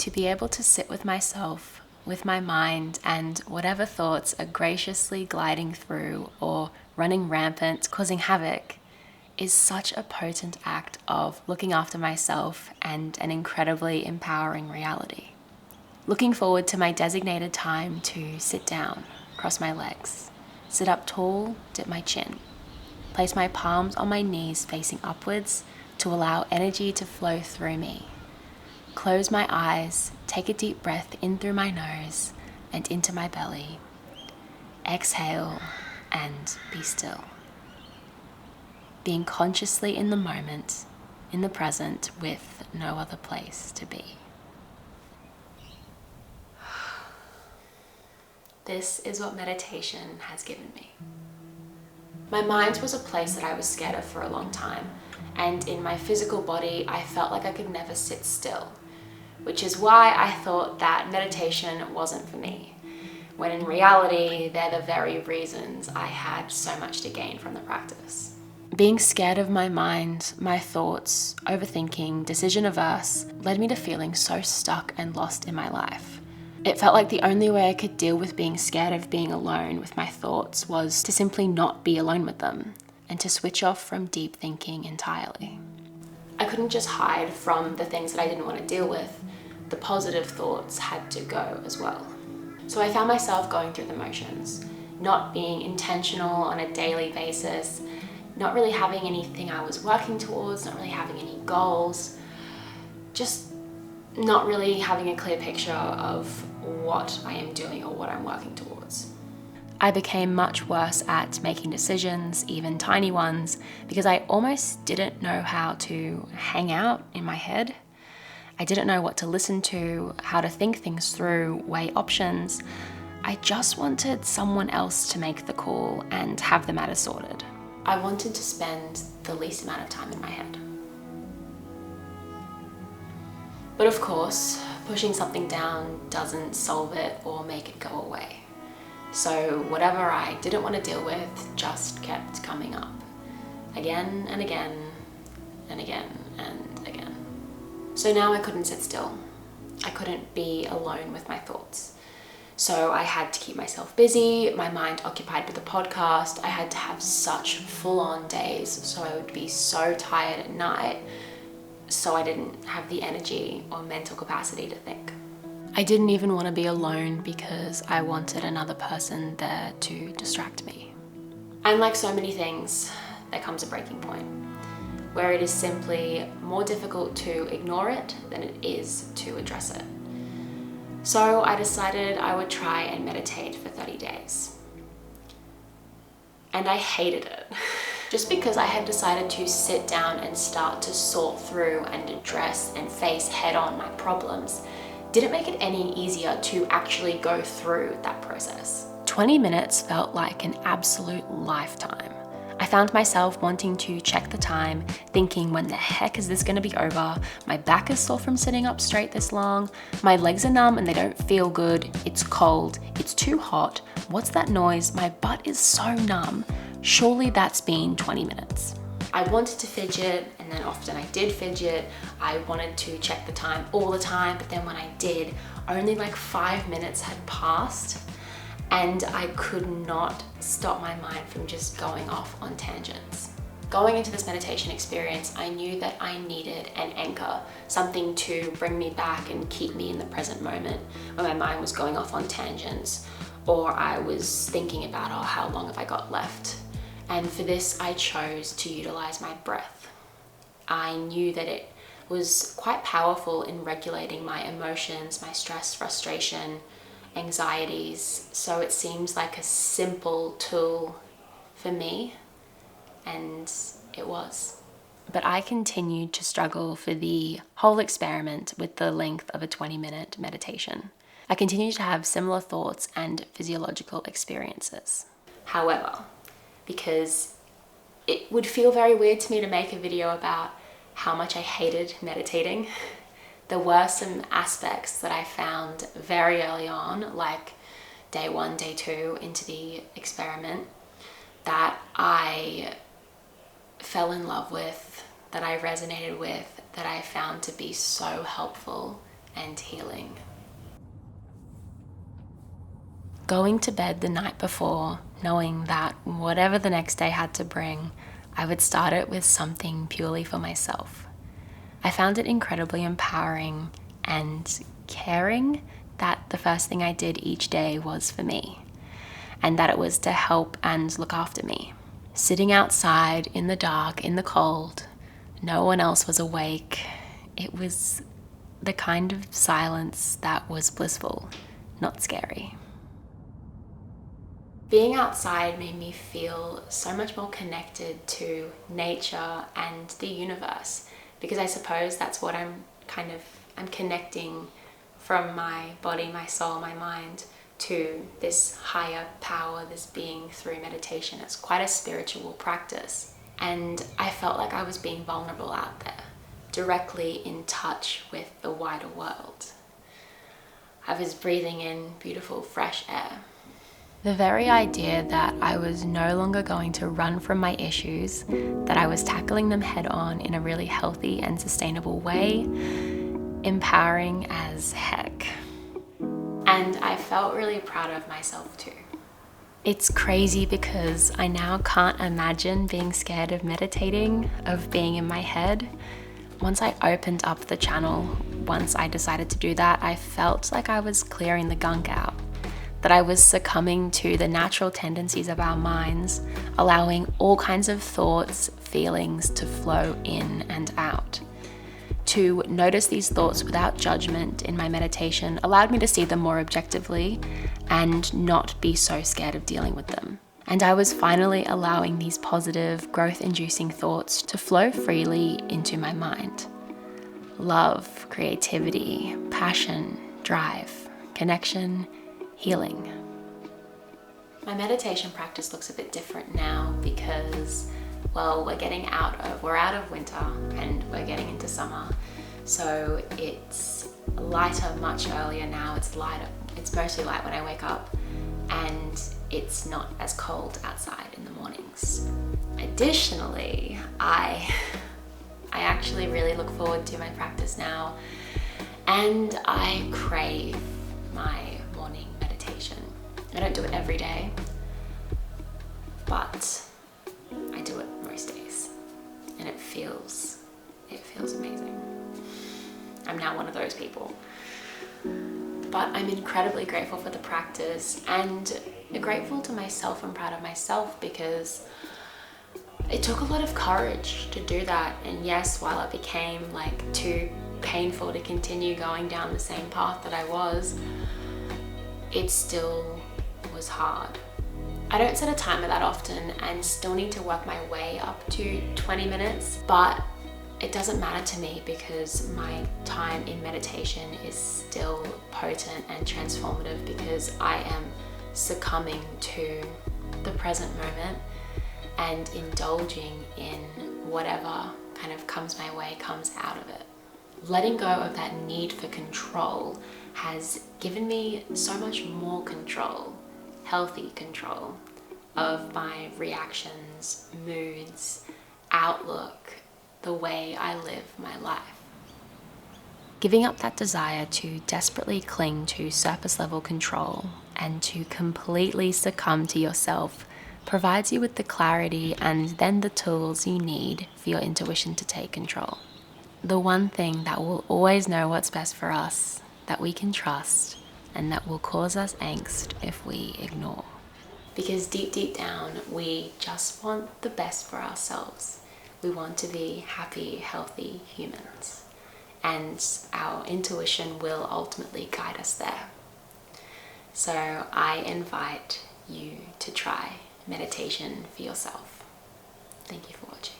to be able to sit with myself, with my mind, and whatever thoughts are graciously gliding through or running rampant, causing havoc, is such a potent act of looking after myself and an incredibly empowering reality. Looking forward to my designated time to sit down, cross my legs, sit up tall, dip my chin, place my palms on my knees facing upwards to allow energy to flow through me. Close my eyes, take a deep breath in through my nose and into my belly. Exhale and be still. Being consciously in the moment, in the present, with no other place to be. This is what meditation has given me. My mind was a place that I was scared of for a long time, and in my physical body, I felt like I could never sit still, which is why I thought that meditation wasn't for me, when in reality, they're the very reasons I had so much to gain from the practice. Being scared of my mind, my thoughts, overthinking, decision averse, led me to feeling so stuck and lost in my life. It felt like the only way I could deal with being scared of being alone with my thoughts was to simply not be alone with them and to switch off from deep thinking entirely. I couldn't just hide from the things that I didn't want to deal with. The positive thoughts had to go as well. So I found myself going through the motions, not being intentional on a daily basis, not really having anything I was working towards, not really having any goals, just not really having a clear picture of what I am doing or what I'm working towards. I became much worse at making decisions, even tiny ones, because I almost didn't know how to hang out in my head. I didn't know what to listen to, how to think things through, weigh options. I just wanted someone else to make the call and have the matter sorted. I wanted to spend the least amount of time in my head. But of course, pushing something down doesn't solve it or make it go away. So whatever I didn't want to deal with just kept coming up. Again and again and again and again. So now I couldn't sit still. I couldn't be alone with my thoughts. So I had to keep myself busy, my mind occupied with the podcast. I had to have such full-on days, so I would be so tired at night, so I didn't have the energy or mental capacity to think. I didn't even want to be alone because I wanted another person there to distract me. And like so many things, there comes a breaking point where it is simply more difficult to ignore it than it is to address it. So I decided I would try and meditate for 30 days. And I hated it. Just because I had decided to sit down and start to sort through and address and face head-on my problems didn't make it any easier to actually go through that process. 20 minutes felt like an absolute lifetime. I found myself wanting to check the time, thinking, when the heck is this gonna be over? My back is sore from sitting up straight this long. My legs are numb and they don't feel good. It's cold. It's too hot. What's that noise? My butt is so numb. Surely that's been 20 minutes. I wanted to fidget, and then often I did fidget. I wanted to check the time all the time, but then when I did, only like 5 minutes had passed. And I could not stop my mind from just going off on tangents. Going into this meditation experience, I knew that I needed an anchor, something to bring me back and keep me in the present moment when my mind was going off on tangents, or I was thinking about, oh, how long have I got left? And for this, I chose to utilize my breath. I knew that it was quite powerful in regulating my emotions, my stress, frustration, anxieties, so it seems like a simple tool for me, and it was. But I continued to struggle for the whole experiment with the length of a 20-minute meditation. I continued to have similar thoughts and physiological experiences. However, because it would feel very weird to me to make a video about how much I hated meditating, there were some aspects that I found very early on, like day 1, day 2 into the experiment, that I fell in love with, that I resonated with, that I found to be so helpful and healing. Going to bed the night before, knowing that whatever the next day had to bring, I would start it with something purely for myself. I found it incredibly empowering and caring that the first thing I did each day was for me, and that it was to help and look after me. Sitting outside in the dark, in the cold, no one else was awake. It was the kind of silence that was blissful, not scary. Being outside made me feel so much more connected to nature and the universe, because I suppose that's what I'm connecting from my body, my soul, my mind to this higher power, this being through meditation. It's quite a spiritual practice. And I felt like I was being vulnerable out there, directly in touch with the wider world. I was breathing in beautiful fresh air. The very idea that I was no longer going to run from my issues, that I was tackling them head on in a really healthy and sustainable way, empowering as heck. And I felt really proud of myself too. It's crazy because I now can't imagine being scared of meditating, of being in my head. Once I opened up the channel, once I decided to do that, I felt like I was clearing the gunk out, that I was succumbing to the natural tendencies of our minds, allowing all kinds of thoughts, feelings to flow in and out. To notice these thoughts without judgment in my meditation allowed me to see them more objectively and not be so scared of dealing with them. And I was finally allowing these positive, growth-inducing thoughts to flow freely into my mind. Love, creativity, passion, drive, connection, healing. My meditation practice looks a bit different now because, well, we're out of winter and we're getting into summer. So it's lighter much earlier now. It's lighter. It's mostly light when I wake up, and it's not as cold outside in the mornings. Additionally, I actually really look forward to my practice now, and I crave my morning meditation. I don't do it every day, but I do it most days, and it feels amazing. I'm now one of those people. But I'm incredibly grateful for the practice, and grateful to myself and proud of myself, because it took a lot of courage to do that. And yes, while it became too painful to continue going down the same path that I was, it still was hard. I don't set a timer that often and still need to work my way up to 20 minutes, but it doesn't matter to me because my time in meditation is still potent and transformative, because I am succumbing to the present moment and indulging in whatever kind of comes my way, comes out of it. Letting go of that need for control has given me so much more control, healthy control, of my reactions, moods, outlook, the way I live my life. Giving up that desire to desperately cling to surface level control and to completely succumb to yourself provides you with the clarity and then the tools you need for your intuition to take control. The one thing that will always know what's best for us, that we can trust, and that will cause us angst if we ignore. Because deep down, we just want the best for ourselves. We want to be happy, healthy humans. And our intuition will ultimately guide us there. So I invite you to try meditation for yourself. Thank you for watching.